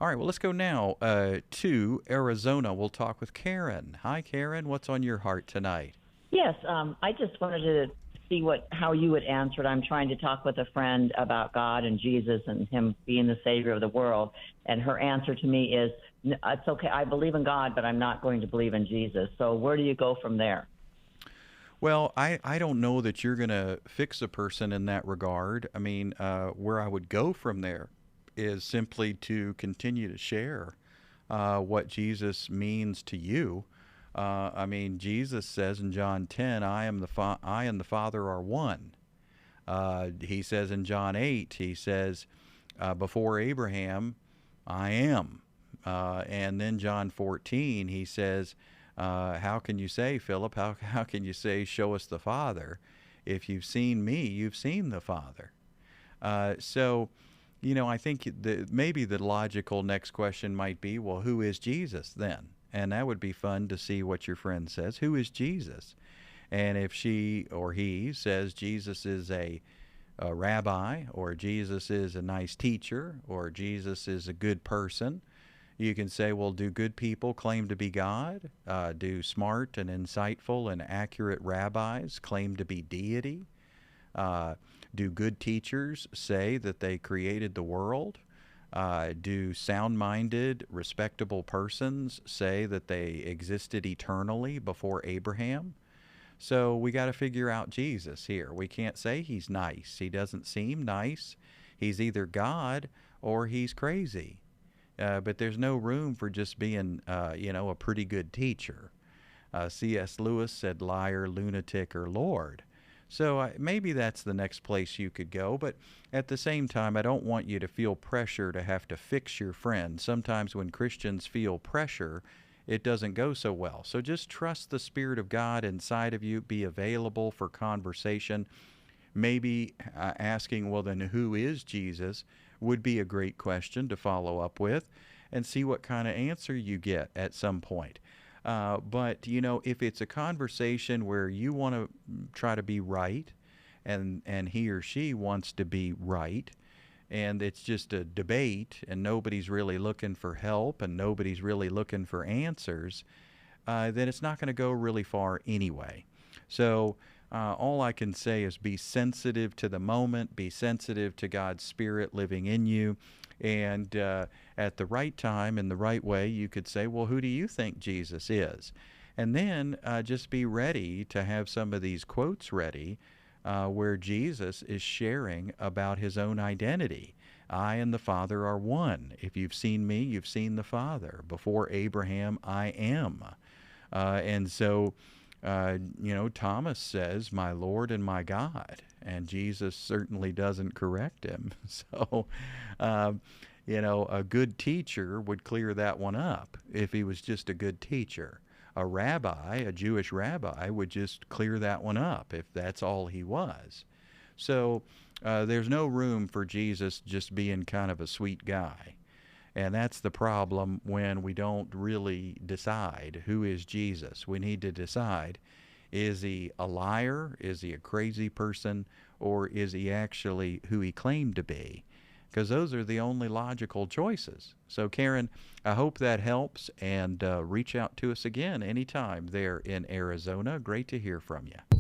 All right, well, let's go now to Arizona. We'll talk with Karen. Hi, Karen. What's on your heart tonight? Yes, I just wanted to see how you would answer it. I'm trying to talk with a friend about God and Jesus and Him being the Savior of the world, and her answer to me is, "It's okay. I believe in God, but I'm not going to believe in Jesus." So where do you go from there? Well, I don't know that you're going to fix a person in that regard. I mean, where I would go from there is simply to continue to share what Jesus means to you. I mean, Jesus says in John 10, I and the Father are one. He says in John 8, he says, before Abraham, I am. And then John 14, he says, how can you say, Philip, how can you say, show us the Father? If you've seen me, you've seen the Father. So, I think maybe the logical next question might be, well, who is Jesus then? And that would be fun to see what your friend says. Who is Jesus? And if she or he says Jesus is a rabbi, or Jesus is a nice teacher, or Jesus is a good person, you can say, well, do good people claim to be God? Do smart and insightful and accurate rabbis claim to be deity? Uh, do good teachers say that they created the world? Do sound minded, respectable persons say that they existed eternally before Abraham? So we got to figure out Jesus here. We can't say he's nice. He doesn't seem nice. He's either God or he's crazy. But there's no room for just being, a pretty good teacher. C.S. Lewis said liar, lunatic, or Lord. So maybe that's the next place you could go. But at the same time, I don't want you to feel pressure to have to fix your friend. Sometimes when Christians feel pressure, it doesn't go so well. So just trust the Spirit of God inside of you. Be available for conversation. Maybe asking, well, then who is Jesus, would be a great question to follow up with and see what kind of answer you get at some point. But, if it's a conversation where you want to try to be right and he or she wants to be right, and it's just a debate and nobody's really looking for help and nobody's really looking for answers, then it's not going to go really far anyway. So all I can say is be sensitive to the moment, be sensitive to God's Spirit living in you. And at the right time, in the right way, you could say, well, who do you think Jesus is? And then just be ready to have some of these quotes ready where Jesus is sharing about his own identity. I and the Father are one. If you've seen me, you've seen the Father. Before Abraham, I am. And so, Thomas says, my Lord and my God. And Jesus certainly doesn't correct him. So, a good teacher would clear that one up if he was just a good teacher. A rabbi, a Jewish rabbi, would just clear that one up if that's all he was. So there's no room for Jesus just being kind of a sweet guy. And that's the problem when we don't really decide who is Jesus. We need to decide, is he a liar? Is he a crazy person? Or is he actually who he claimed to be? Because those are the only logical choices. So, Karen, I hope that helps, and reach out to us again anytime there in Arizona. Great to hear from you.